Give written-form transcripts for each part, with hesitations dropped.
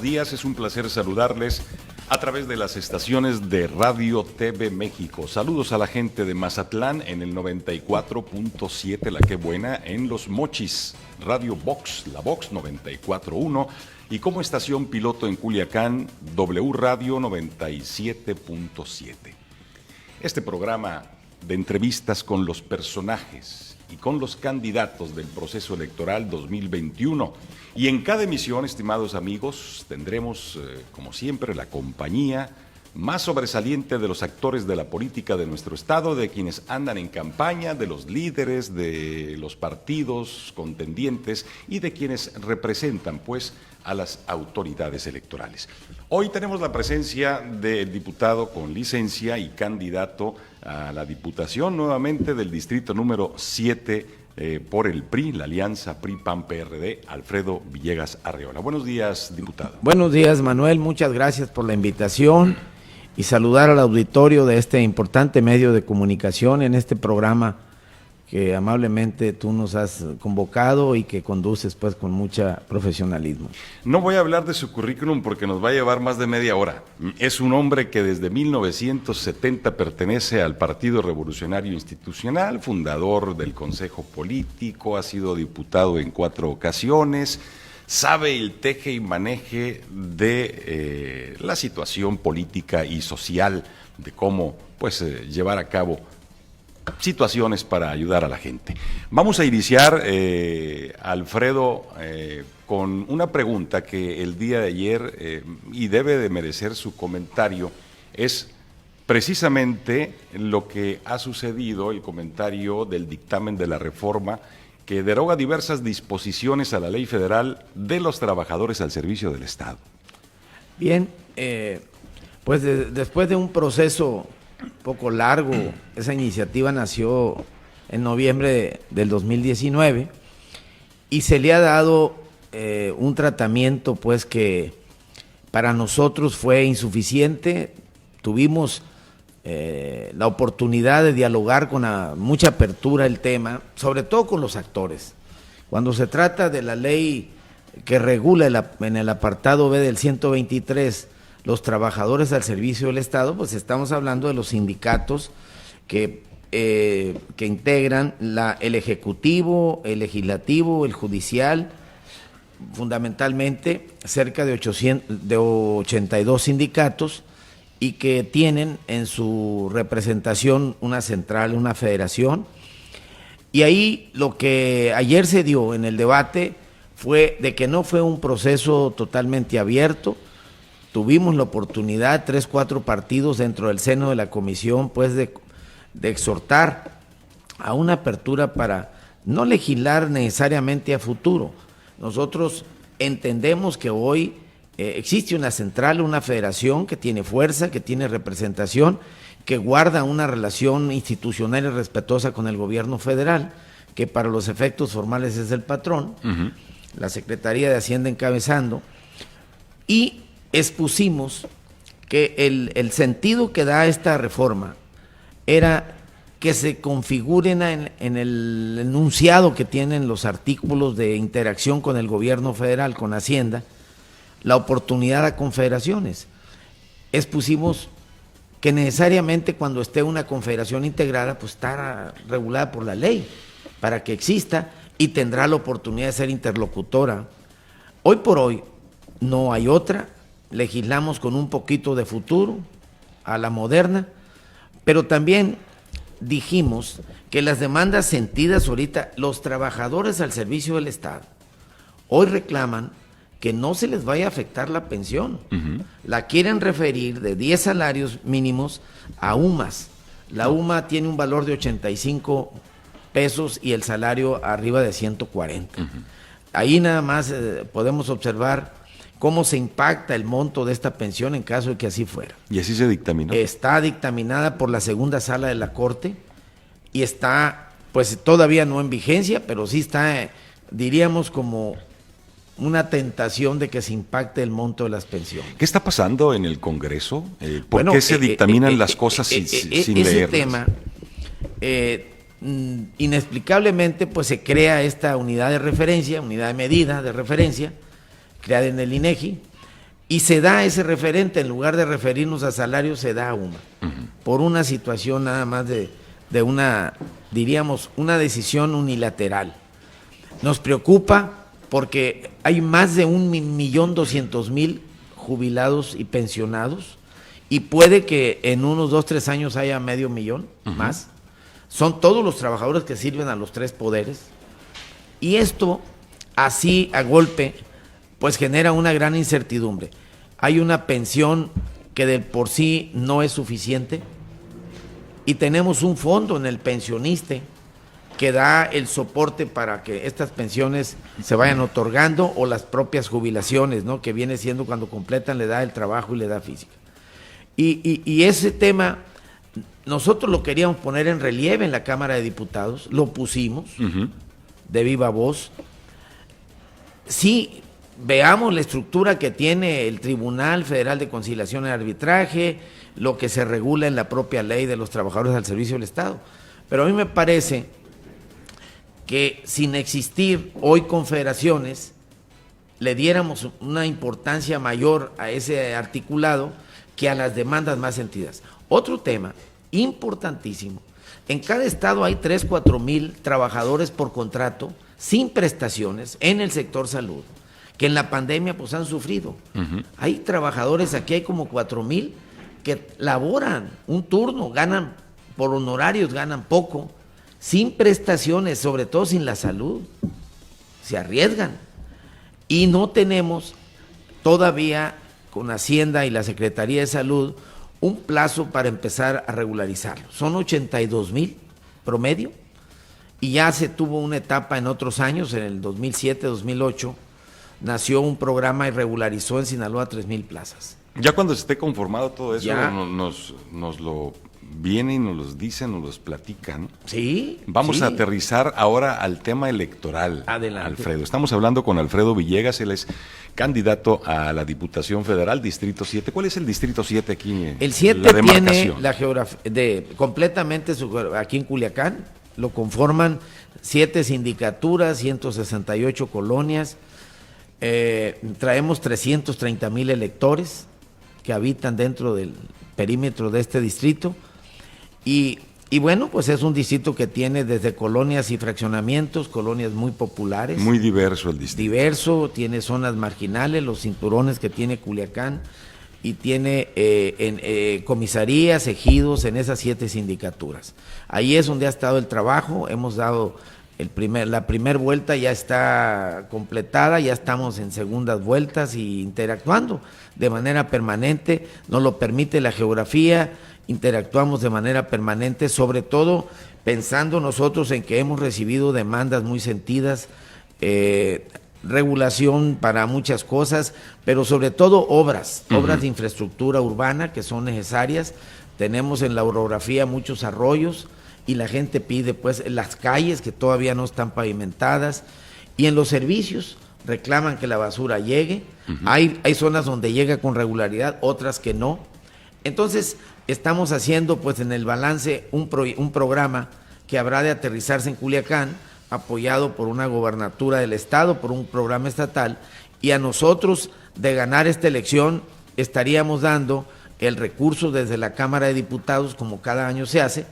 buenos días, es un placer saludarles a través de las estaciones de Radio TV México. Saludos a la gente de Mazatlán en el 94.7, La Qué Buena, en Los Mochis, Radio Vox, la Vox 94.1 y como estación piloto en Culiacán, W Radio 97.7. Este programa de entrevistas con los personajes y con los candidatos del proceso electoral 2021. Y en cada emisión, estimados amigos, tendremos, como siempre, la compañía más sobresaliente de los actores de la política de nuestro estado, de quienes andan en campaña, de los líderes, de los partidos contendientes y de quienes representan, pues, a las autoridades electorales. Hoy tenemos la presencia del diputado con licencia y candidato a la diputación nuevamente del distrito número 7 por el PRI, la alianza PRI-PAN-PRD, Alfredo Villegas Arreola. Buenos días, diputado. Buenos días, Manuel, muchas gracias por la invitación y saludar al auditorio de este importante medio de comunicación en este programa que amablemente tú nos has convocado y que conduces pues con mucho profesionalismo. No voy a hablar de su currículum porque nos va a llevar más de media hora. Es un hombre que desde 1970 pertenece al Partido Revolucionario Institucional, fundador del Consejo Político, ha sido diputado en 4 ocasiones, sabe el teje y maneje de la situación política y social, de cómo pues llevar a cabo situaciones para ayudar a la gente. Vamos a iniciar, Alfredo, con una pregunta que el día de ayer, y debe de merecer su comentario, es precisamente lo que ha sucedido, el comentario del dictamen de la reforma que deroga diversas disposiciones a la Ley Federal de los trabajadores al servicio del Estado. Bien, pues después de un proceso poco largo, esa iniciativa nació en noviembre del 2019 y se le ha dado un tratamiento pues que para nosotros fue insuficiente. Tuvimos la oportunidad de dialogar con mucha apertura el tema, sobre todo con los actores. Cuando se trata de la ley que regula en el apartado B del 123 los trabajadores al servicio del Estado, pues estamos hablando de los sindicatos que integran el Ejecutivo, el Legislativo, el Judicial, fundamentalmente cerca de 82 sindicatos y que tienen en su representación una central, una federación. Y ahí lo que ayer se dio en el debate fue de que no fue un proceso totalmente abierto. Tuvimos la oportunidad, 3, 4 partidos dentro del seno de la comisión, pues de exhortar a una apertura para no legislar necesariamente a futuro. Nosotros entendemos que hoy existe una central, una federación que tiene fuerza, que tiene representación, que guarda una relación institucional y respetuosa con el gobierno federal, que para los efectos formales es el patrón, la Secretaría de Hacienda encabezando, y expusimos que el sentido que da esta reforma era que se configuren en el enunciado que tienen los artículos de interacción con el gobierno federal, con Hacienda, la oportunidad a confederaciones. Expusimos que necesariamente cuando esté una confederación integrada, pues estará regulada por la ley para que exista y tendrá la oportunidad de ser interlocutora. Hoy por hoy no hay otra. Legislamos con un poquito de futuro, a la moderna, pero también dijimos que las demandas sentidas ahorita, los trabajadores al servicio del Estado, hoy reclaman que no se les vaya a afectar la pensión. La quieren referir de 10 salarios mínimos a UMAS. La UMA tiene un valor de 85 pesos y el salario arriba de 140. Ahí nada más podemos observar cómo se impacta el monto de esta pensión en caso de que así fuera. ¿Y así se dictaminó? Está dictaminada por la segunda sala de la Corte y está, pues todavía no en vigencia, pero sí está, diríamos, como una tentación de que se impacte el monto de las pensiones. ¿Qué está pasando en el Congreso? ¿Por qué se dictaminan las cosas sin leerlas? Ese tema, inexplicablemente, pues se crea esta unidad de referencia, unidad de medida de referencia, creada en el INEGI, Y se da ese referente, en lugar de referirnos a salarios, se da a UMA, por una situación nada más de una, diríamos, una decisión unilateral. Nos preocupa porque hay más de 1.200.000 jubilados y pensionados, y puede que en unos 2, 3 años haya 500.000 más. Son todos los trabajadores que sirven a los 3 poderes, y esto, así a golpe, pues genera una gran incertidumbre. Hay una pensión que de por sí no es suficiente, y tenemos un fondo en el pensionista que da el soporte para que estas pensiones se vayan otorgando, o las propias jubilaciones, ¿no?, que viene siendo cuando completan la edad del trabajo y la edad física. Y ese tema nosotros lo queríamos poner en relieve en la Cámara de Diputados, lo pusimos de viva voz. Sí, veamos la estructura que tiene el Tribunal Federal de Conciliación y Arbitraje, lo que se regula en la propia ley de los trabajadores al servicio del Estado. Pero a mí me parece que sin existir hoy confederaciones, le diéramos una importancia mayor a ese articulado que a las demandas más sentidas. Otro tema importantísimo: en cada estado hay 3, 4 mil trabajadores por contrato sin prestaciones en el sector salud, que en la pandemia pues han sufrido. Hay trabajadores, aquí hay como 4,000 que laboran un turno, ganan por honorarios, ganan poco, sin prestaciones, sobre todo sin la salud, se arriesgan. Y no tenemos todavía con Hacienda y la Secretaría de Salud un plazo para empezar a regularizarlo. Son 82,000 promedio, y ya se tuvo una etapa en otros años, en el 2007, 2008, nació un programa y regularizó en Sinaloa 3,000 plazas. Ya cuando esté conformado todo eso, Ya. nos lo vienen, nos los dicen, nos los platican. Sí. Vamos sí. a aterrizar ahora al tema electoral. Adelante. Alfredo. Estamos hablando con Alfredo Villegas, él es candidato a la Diputación Federal, Distrito 7. ¿Cuál es el Distrito 7 aquí? El 7 la tiene demarcación? la geografía completamente aquí en Culiacán, lo conforman 7 sindicaturas, 168 colonias, traemos 330,000 electores que habitan dentro del perímetro de este distrito, y bueno, pues es un distrito que tiene desde colonias y fraccionamientos, colonias muy populares. Muy diverso el distrito. Diverso, tiene zonas marginales, los cinturones que tiene Culiacán, y tiene comisarías, ejidos en esas 7 sindicaturas. Ahí es donde ha estado el trabajo. Hemos dado la primera vuelta, ya está completada, ya estamos en segundas vueltas y interactuando de manera permanente, nos lo permite la geografía, interactuamos de manera permanente, sobre todo pensando nosotros en que hemos recibido demandas muy sentidas, regulación para muchas cosas, pero sobre todo obras de infraestructura urbana que son necesarias. Tenemos en la orografía muchos arroyos y la gente pide pues las calles que todavía no están pavimentadas, y en los servicios reclaman que la basura llegue. Hay zonas donde llega con regularidad, otras que no. Entonces estamos haciendo pues en el balance un programa que habrá de aterrizarse en Culiacán, apoyado por una gobernatura del estado, por un programa estatal, y a nosotros, de ganar esta elección, estaríamos dando el recurso desde la Cámara de Diputados, como cada año se hace,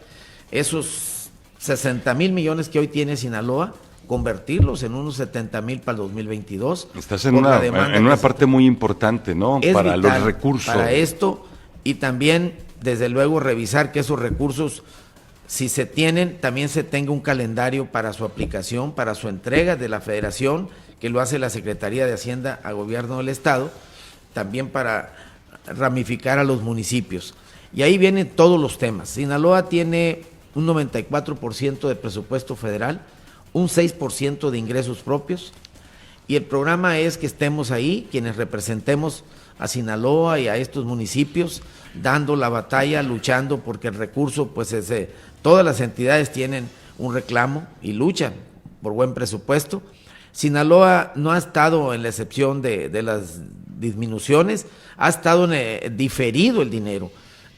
esos 60,000 millones que hoy tiene Sinaloa, convertirlos en unos 70,000 para el 2022. Estás en una parte muy importante, ¿no? Es para vital los recursos. para esto, y también, desde luego, revisar que esos recursos, si se tienen, también se tenga un calendario para su aplicación, para su entrega de la Federación, que lo hace la Secretaría de Hacienda a Gobierno del Estado, también para ramificar a los municipios. Y ahí vienen todos los temas. Sinaloa tiene un 94% de presupuesto federal, un 6% de ingresos propios, y el programa es que estemos ahí, quienes representemos a Sinaloa y a estos municipios, dando la batalla, luchando porque el recurso, pues todas las entidades tienen un reclamo y luchan por buen presupuesto. Sinaloa no ha estado en la excepción de las disminuciones, ha estado diferido el dinero.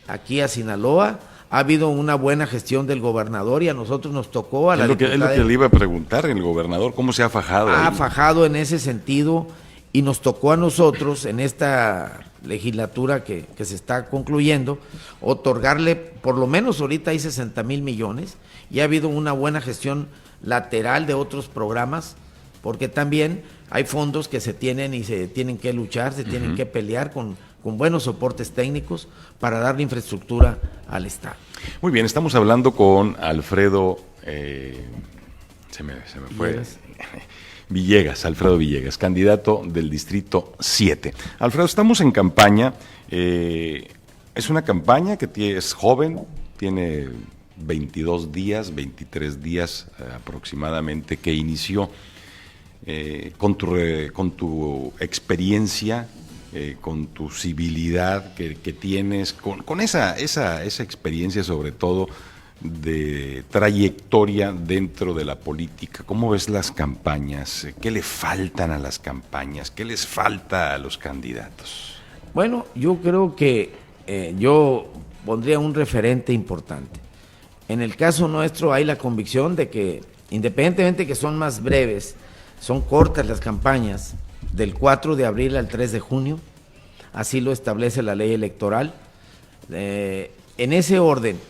Aquí a Sinaloa ha habido una buena gestión del gobernador, y a nosotros nos tocó a la Es lo que le iba a preguntar, el gobernador, ¿cómo se ha fajado? Ha ahí? fajado en ese sentido, y nos tocó a nosotros en esta legislatura que se está concluyendo, otorgarle, por lo menos ahorita hay 60,000 millones, y ha habido una buena gestión lateral de otros programas, porque también hay fondos que se tienen y se tienen que luchar, se tienen que pelear con buenos soportes técnicos para darle infraestructura al Estado. Muy bien, estamos hablando con Alfredo, se me fue... Villegas, Alfredo Villegas, candidato del Distrito 7. Alfredo, estamos en campaña, es una campaña que es joven, tiene 22 días, 23 días aproximadamente que inició. Con tu experiencia, con tu civilidad que tienes, con esa experiencia sobre todo de trayectoria dentro de la política. ¿Cómo ves las campañas? ¿Qué le faltan a las campañas? ¿Qué les falta a los candidatos? Bueno, yo creo que yo pondría un referente importante. En el caso nuestro hay la convicción de que, independientemente que son más breves, son cortas las campañas, del 4 de abril al 3 de junio, así lo establece la ley electoral. En ese orden,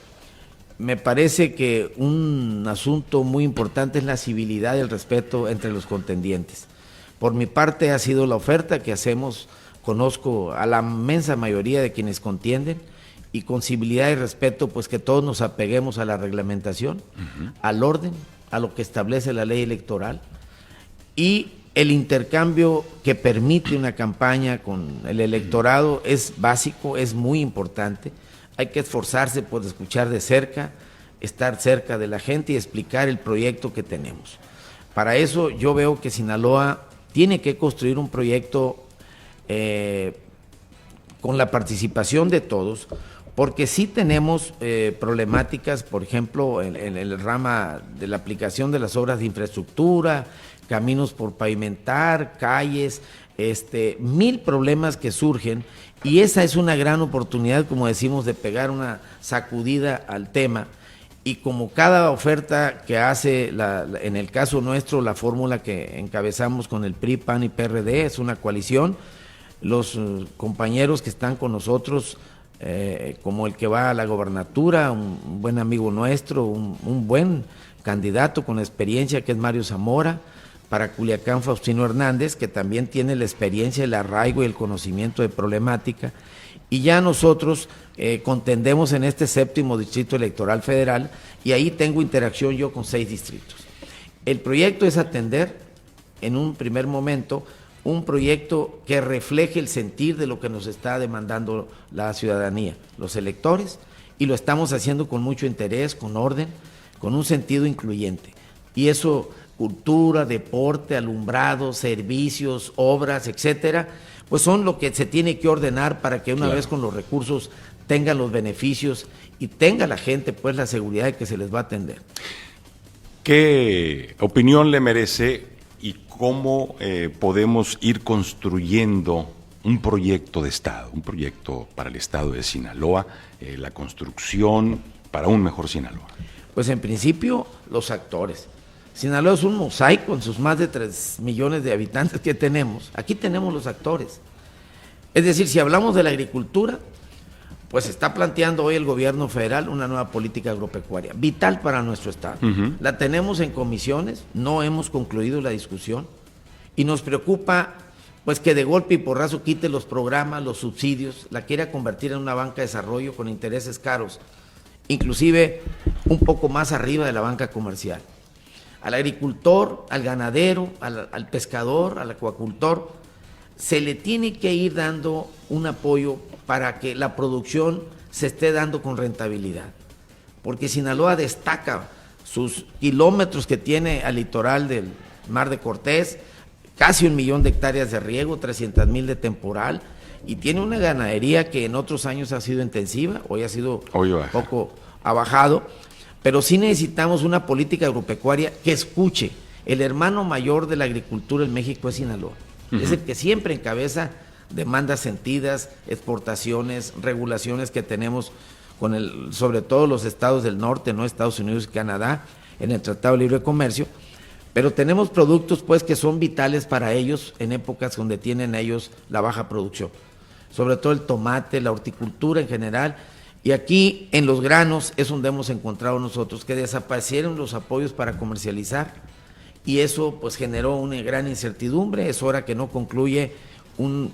me parece que un asunto muy importante es la civilidad y el respeto entre los contendientes. Por mi parte ha sido la oferta que hacemos, conozco a la inmensa mayoría de quienes contienden, y con civilidad y respeto, pues que todos nos apeguemos a la reglamentación, al orden, a lo que establece la ley electoral, y el intercambio que permite una campaña con el electorado es básico, es muy importante. Hay que esforzarse por escuchar de cerca, estar cerca de la gente y explicar el proyecto que tenemos. Para eso yo veo que Sinaloa tiene que construir un proyecto con la participación de todos, porque sí tenemos problemáticas, por ejemplo, en el rama de la aplicación de las obras de infraestructura, caminos por pavimentar, calles, 1000 problemas que surgen, y esa es una gran oportunidad, como decimos, de pegar una sacudida al tema. Y como cada oferta que hace, en el caso nuestro, la fórmula que encabezamos con el PRI, PAN y PRD, es una coalición, los compañeros que están con nosotros, como el que va a la gobernatura, un buen amigo nuestro, un buen candidato con experiencia que es Mario Zamora, para Culiacán Faustino Hernández, que también tiene la experiencia, el arraigo y el conocimiento de problemática, y ya nosotros contendemos en este 7º Distrito Electoral Federal, y ahí tengo interacción yo con 6 distritos. El proyecto es atender, en un primer momento, un proyecto que refleje el sentir de lo que nos está demandando la ciudadanía, los electores, y lo estamos haciendo con mucho interés, con orden, con un sentido incluyente. Y eso, cultura, deporte, alumbrado, servicios, obras, etcétera, pues son lo que se tiene que ordenar para que una vez con los recursos tengan los beneficios y tenga la gente pues la seguridad de que se les va a atender. ¿Qué opinión le merece y cómo podemos ir construyendo un proyecto de Estado, un proyecto para el Estado de Sinaloa, la construcción para un mejor Sinaloa? Pues en principio los actores. Sinaloa es un mosaico en sus más de 3 millones de habitantes que tenemos. Aquí tenemos los actores. Es decir, si hablamos de la agricultura, pues está planteando hoy el gobierno federal una nueva política agropecuaria, vital para nuestro estado. La tenemos en comisiones, no hemos concluido la discusión, y nos preocupa pues que de golpe y porrazo quite los programas, los subsidios, la quiera convertir en una banca de desarrollo con intereses caros, inclusive un poco más arriba de la banca comercial. Al agricultor, al ganadero, al pescador, al acuacultor, se le tiene que ir dando un apoyo para que la producción se esté dando con rentabilidad. Porque Sinaloa destaca sus kilómetros que tiene al litoral del Mar de Cortés, casi 1 millón de hectáreas de riego, 300,000 de temporal, y tiene una ganadería que en otros años ha sido intensiva, hoy ha sido poco bajado, pero sí necesitamos una política agropecuaria que escuche. El hermano mayor de la agricultura en México es Sinaloa. Es el que siempre encabeza demandas sentidas, exportaciones, regulaciones que tenemos con sobre todo los estados del norte, no Estados Unidos y Canadá, en el Tratado de Libre Comercio, Pero tenemos productos pues que son vitales para ellos en épocas donde tienen ellos la baja producción, sobre todo el tomate, la horticultura en general. Y aquí en los granos es donde hemos encontrado nosotros que desaparecieron los apoyos para comercializar, y eso pues generó una gran incertidumbre. Es hora que no concluye un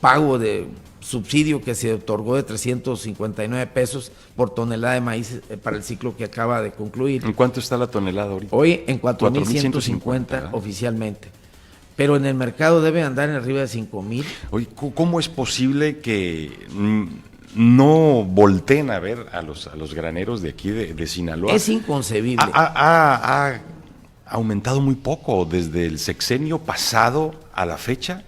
pago de subsidio que se otorgó de 359 pesos por tonelada de maíz para el ciclo que acaba de concluir. ¿En cuánto está la tonelada ahorita? Hoy en 4,150 oficialmente, pero en el mercado debe andar en arriba de 5,000. Oye, ¿cómo es posible que no volteen a ver a los graneros de aquí de Sinaloa? Es inconcebible. Ha aumentado muy poco desde el sexenio pasado a la fecha.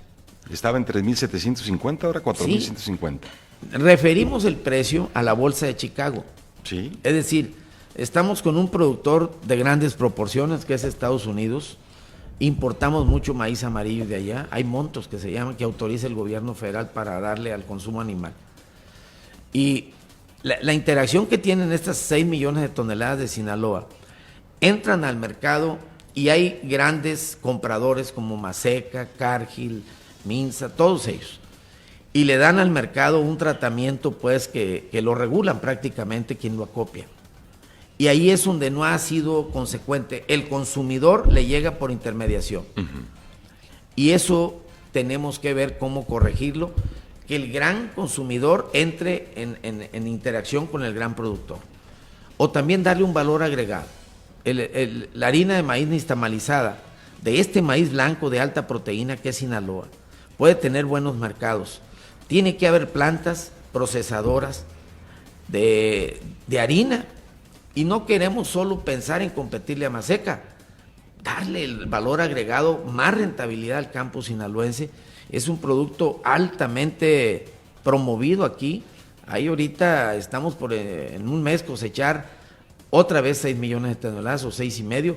Estaba en 3,750, ahora 4,150. Sí. Referimos el precio a la bolsa de Chicago. Sí. Es decir, estamos con un productor de grandes proporciones que es Estados Unidos. Importamos mucho maíz amarillo de allá. Hay montos que se llaman que autoriza el gobierno federal para darle al consumo animal. Y la interacción que tienen estas 6 millones de toneladas de Sinaloa, entran al mercado y hay grandes compradores como Maseca, Cargill, Minsa, todos ellos, y le dan al mercado un tratamiento pues que lo regulan prácticamente quien lo acopia. Y ahí es donde no ha sido consecuente. El consumidor le llega por intermediación. Y eso tenemos que ver cómo corregirlo, que el gran consumidor entre en interacción con el gran productor. O también darle un valor agregado. La harina de maíz nixtamalizada, de este maíz blanco de alta proteína que es Sinaloa, puede tener buenos mercados. Tiene que haber plantas procesadoras de harina, y no queremos solo pensar en competirle a Maseca, darle el valor agregado, más rentabilidad al campo sinaloense. Es un producto altamente promovido aquí. Ahí ahorita estamos por en un mes cosechar otra vez 6 millones de toneladas o 6,5.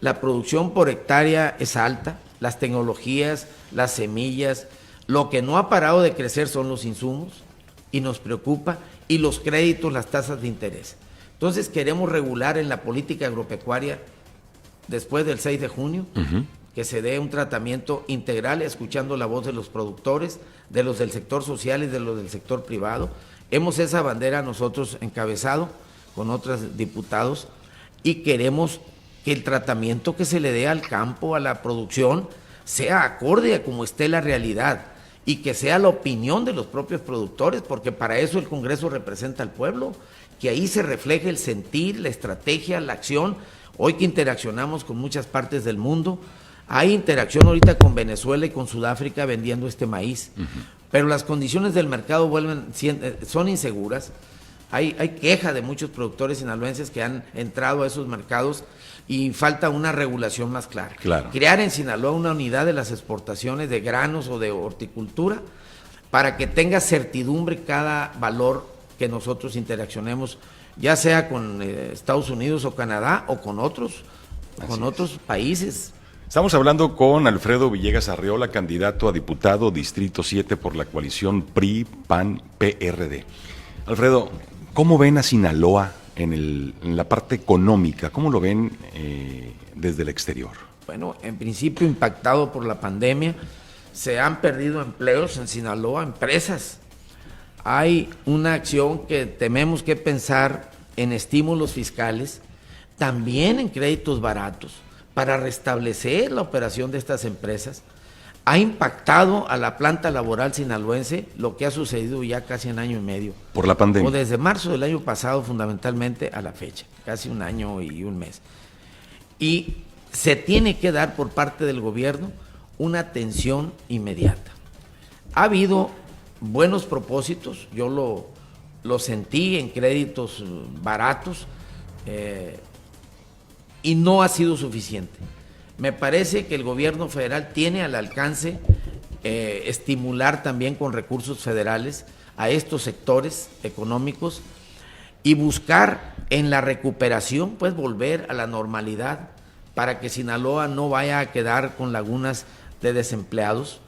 La producción por hectárea es alta, las tecnologías, las semillas. Lo que no ha parado de crecer son los insumos, y nos preocupa, y los créditos, las tasas de interés. Entonces queremos regular en la política agropecuaria después del 6 de junio, que se dé un tratamiento integral, escuchando la voz de los productores, de los del sector social y de los del sector privado. Hemos esa bandera nosotros encabezado con otros diputados, y queremos que el tratamiento que se le dé al campo, a la producción, sea acorde a como esté la realidad, y que sea la opinión de los propios productores, porque para eso el Congreso representa al pueblo, que ahí se refleje el sentir, la estrategia, la acción. Hoy que interaccionamos con muchas partes del mundo, hay interacción ahorita con Venezuela y con Sudáfrica vendiendo este maíz, pero las condiciones del mercado son inseguras. Hay queja de muchos productores sinaloenses que han entrado a esos mercados, y falta una regulación más clara. Claro. Crear en Sinaloa una unidad de las exportaciones de granos o de horticultura para que tenga certidumbre cada valor que nosotros interaccionemos, ya sea con Estados Unidos o Canadá o con otros países. Estamos hablando con Alfredo Villegas Arreola, candidato a diputado Distrito 7 por la coalición PRI-PAN-PRD. Alfredo, ¿cómo ven a Sinaloa en la parte económica? ¿Cómo lo ven desde el exterior? Bueno, en principio impactado por la pandemia, se han perdido empleos en Sinaloa, empresas. Hay una acción que tenemos que pensar en estímulos fiscales, también en créditos baratos, para restablecer la operación de estas empresas. Ha impactado a la planta laboral sinaloense lo que ha sucedido ya casi un año y medio. Por la pandemia. O desde marzo del año pasado, fundamentalmente, a la fecha, casi un año y un mes. Y se tiene que dar por parte del gobierno una atención inmediata. Ha habido buenos propósitos, yo lo sentí en créditos baratos, y no ha sido suficiente. Me parece que el gobierno federal tiene al alcance estimular también con recursos federales a estos sectores económicos y buscar en la recuperación, pues volver a la normalidad para que Sinaloa no vaya a quedar con lagunas de desempleados,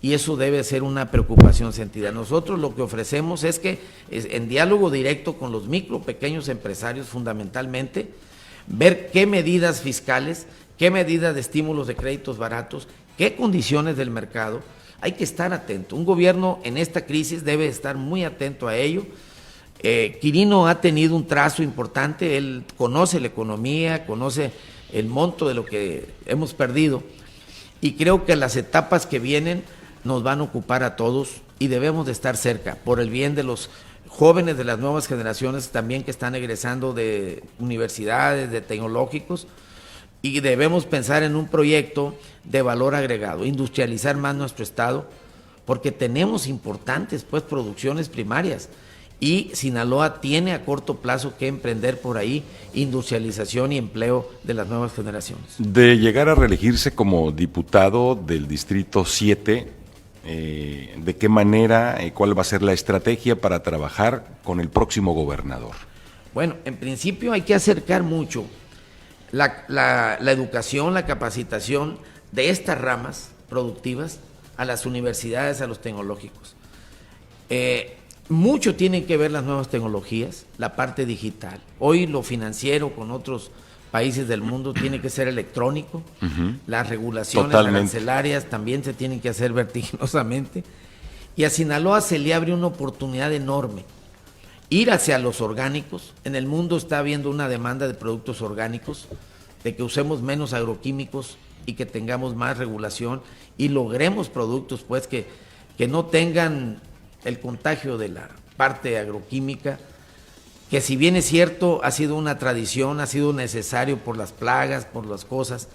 y eso debe ser una preocupación sentida. Nosotros lo que ofrecemos es que en diálogo directo con los micro, pequeños empresarios fundamentalmente, ver qué medidas fiscales, qué medidas de estímulos de créditos baratos, qué condiciones del mercado. Hay que estar atento. Un gobierno en esta crisis debe estar muy atento a ello. Quirino ha tenido un trazo importante, él conoce la economía, conoce el monto de lo que hemos perdido, y creo que las etapas que vienen nos van a ocupar a todos y debemos de estar cerca, por el bien de los jóvenes, de las nuevas generaciones también que están egresando de universidades, de tecnológicos, y debemos pensar en un proyecto de valor agregado, industrializar más nuestro estado, porque tenemos importantes producciones primarias, y Sinaloa tiene a corto plazo que emprender por ahí industrialización y empleo de las nuevas generaciones. De llegar a reelegirse como diputado del Distrito 7, ¿de qué manera, cuál va a ser la estrategia para trabajar con el próximo gobernador? Bueno, en principio hay que acercar mucho la educación, la capacitación de estas ramas productivas a las universidades, a los tecnológicos. Mucho tienen que ver las nuevas tecnologías, la parte digital. Hoy lo financiero con otros países del mundo tiene que ser electrónico. Las regulaciones arancelarias también se tienen que hacer vertiginosamente. Y a Sinaloa se le abre una oportunidad enorme. Ir hacia los orgánicos. En el mundo está habiendo una demanda de productos orgánicos, de que usemos menos agroquímicos y que tengamos más regulación y logremos productos que no tengan el contagio de la parte agroquímica, que si bien es cierto ha sido una tradición, ha sido necesario por las plagas, por las cosas,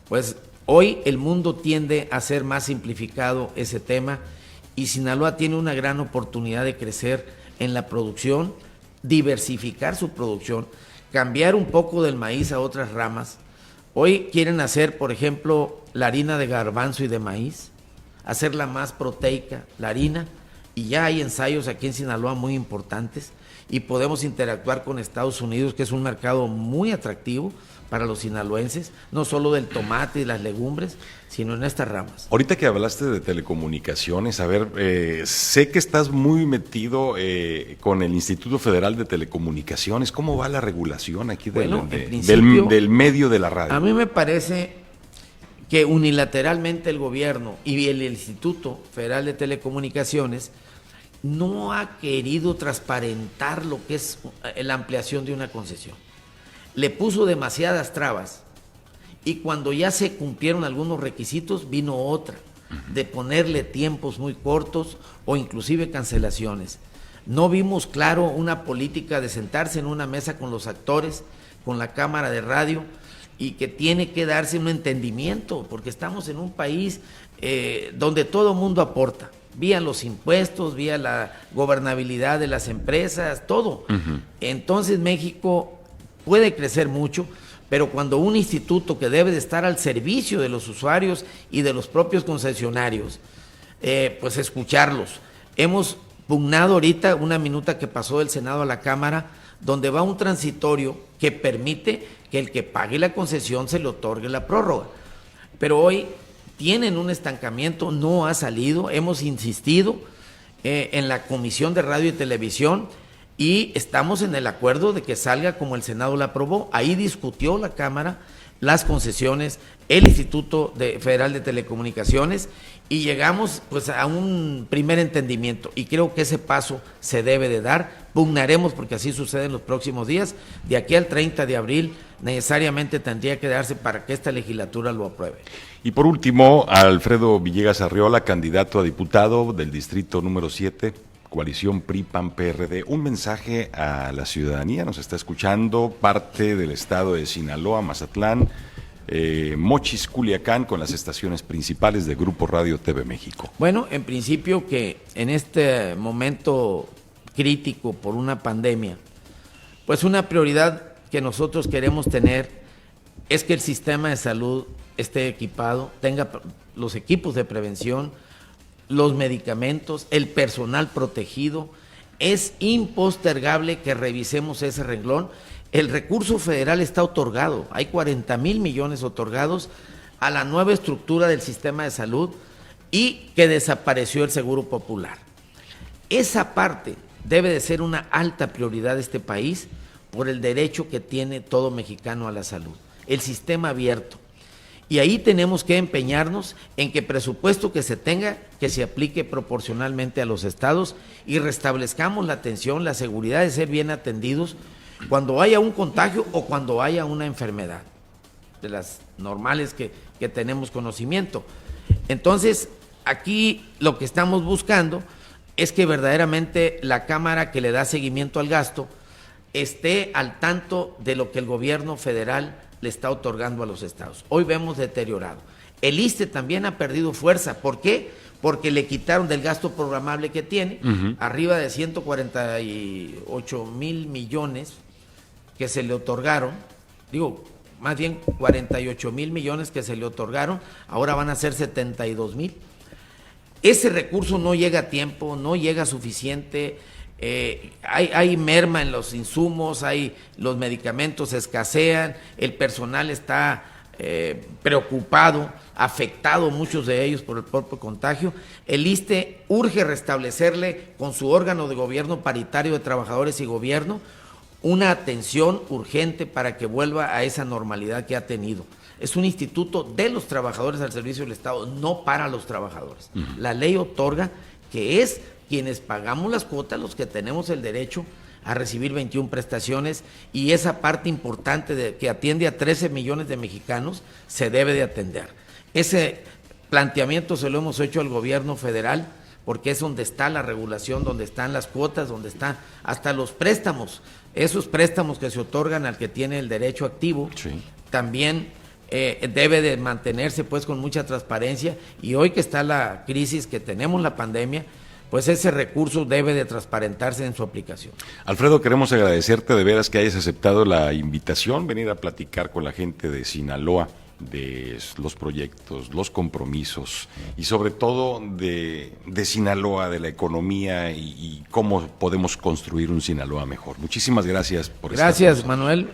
pues hoy el mundo tiende a ser más simplificado ese tema, y Sinaloa tiene una gran oportunidad de crecer en la producción, diversificar su producción, cambiar un poco del maíz a otras ramas. Hoy quieren hacer, por ejemplo, la harina de garbanzo y de maíz, hacerla más proteica, la harina, y ya hay ensayos aquí en Sinaloa muy importantes, y podemos interactuar con Estados Unidos, que es un mercado muy atractivo para los sinaloenses, no solo del tomate y las legumbres, sino en estas ramas. Ahorita que hablaste de telecomunicaciones, a ver, sé que estás muy metido con el Instituto Federal de Telecomunicaciones. ¿Cómo va la regulación aquí del medio de la radio? A mí me parece que unilateralmente el gobierno y el Instituto Federal de Telecomunicaciones no ha querido transparentar lo que es la ampliación de una concesión. Le puso demasiadas trabas, y cuando ya se cumplieron algunos requisitos vino otra, de ponerle tiempos muy cortos o inclusive cancelaciones. No vimos claro una política de sentarse en una mesa con los actores, con la Cámara de Radio, y que tiene que darse un entendimiento, porque estamos en un país donde todo el mundo aporta, vía los impuestos, vía la gobernabilidad de las empresas, todo. Entonces México puede crecer mucho, pero cuando un instituto que debe de estar al servicio de los usuarios y de los propios concesionarios, pues escucharlos. Hemos pugnado ahorita una minuta que pasó del Senado a la Cámara, donde va un transitorio que permite que el que pague la concesión se le otorgue la prórroga. Pero hoy tienen un estancamiento, no ha salido, hemos insistido en la Comisión de Radio y Televisión, y estamos en el acuerdo de que salga como el Senado la aprobó. Ahí discutió la Cámara las concesiones, el Instituto Federal de Telecomunicaciones, y llegamos pues a un primer entendimiento, y creo que ese paso se debe de dar. Pugnaremos porque así sucede en los próximos días. De aquí al 30 de abril necesariamente tendría que darse para que esta legislatura lo apruebe. Y por último, Alfredo Villegas Arriola, candidato a diputado del distrito número 7, coalición PRI-PAN-PRD. Un mensaje a la ciudadanía, nos está escuchando parte del estado de Sinaloa, Mazatlán, Mochis, Culiacán, con las estaciones principales de Grupo Radio TV México. Bueno, en principio que en este momento crítico por una pandemia, pues una prioridad que nosotros queremos tener es que el sistema de salud esté equipado, tenga los equipos de prevención, los medicamentos, el personal protegido. Es impostergable que revisemos ese renglón. El recurso federal está otorgado, hay 40,000 millones otorgados a la nueva estructura del sistema de salud, y que desapareció el Seguro Popular. Esa parte debe de ser una alta prioridad de este país, por el derecho que tiene todo mexicano a la salud, el sistema abierto. Y ahí tenemos que empeñarnos en que presupuesto que se tenga, que se aplique proporcionalmente a los estados y restablezcamos la atención, la seguridad de ser bien atendidos cuando haya un contagio o cuando haya una enfermedad, de las normales que tenemos conocimiento. Entonces, aquí lo que estamos buscando es que verdaderamente la Cámara que le da seguimiento al gasto esté al tanto de lo que el gobierno federal le está otorgando a los estados. Hoy vemos deteriorado. El ISSSTE también ha perdido fuerza. ¿Por qué? Porque le quitaron del gasto programable que tiene, arriba de 148 mil millones que se le otorgaron, más bien 48 mil millones que se le otorgaron, ahora van a ser 72 mil. Ese recurso no llega a tiempo, no llega suficiente. Hay merma en los insumos, los medicamentos escasean, el personal está preocupado, afectado muchos de ellos por el propio contagio. El ISSSTE urge restablecerle con su órgano de gobierno paritario de trabajadores y gobierno una atención urgente para que vuelva a esa normalidad que ha tenido. Es un instituto de los trabajadores al servicio del Estado, no para los trabajadores. La ley otorga que es quienes pagamos las cuotas, los que tenemos el derecho a recibir 21 prestaciones, y esa parte importante que atiende a 13 millones de mexicanos se debe de atender. Ese planteamiento se lo hemos hecho al gobierno federal, porque es donde está la regulación, donde están las cuotas, donde están hasta los préstamos, esos préstamos que se otorgan al que tiene el derecho activo, sí. También debe de mantenerse pues con mucha transparencia, y hoy que está la crisis, que tenemos la pandemia, pues ese recurso debe de transparentarse en su aplicación. Alfredo, queremos agradecerte de veras que hayas aceptado la invitación, venir a platicar con la gente de Sinaloa, de los proyectos, los compromisos y sobre todo de Sinaloa, de la economía y cómo podemos construir un Sinaloa mejor. Muchísimas gracias por estar. Gracias, Manuel,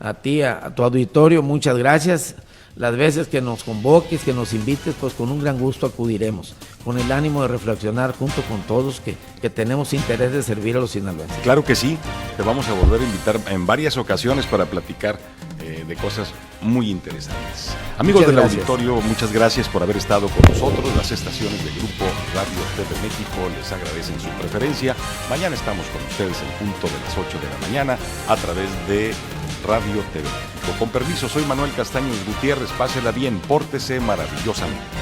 a ti, a tu auditorio, muchas gracias. Las veces que nos convoques, que nos invites, pues con un gran gusto acudiremos, con el ánimo de reflexionar junto con todos que tenemos interés de servir a los sinaloenses. Claro que sí, te vamos a volver a invitar en varias ocasiones para platicar de cosas muy interesantes. Amigos del auditorio, muchas gracias por haber estado con nosotros. Las estaciones del Grupo Radio TV México les agradecen su preferencia. Mañana estamos con ustedes en punto de las 8 de la mañana a través de Radio TV México. Con permiso, soy Manuel Castaños Gutiérrez. Pásela bien, pórtese maravillosamente.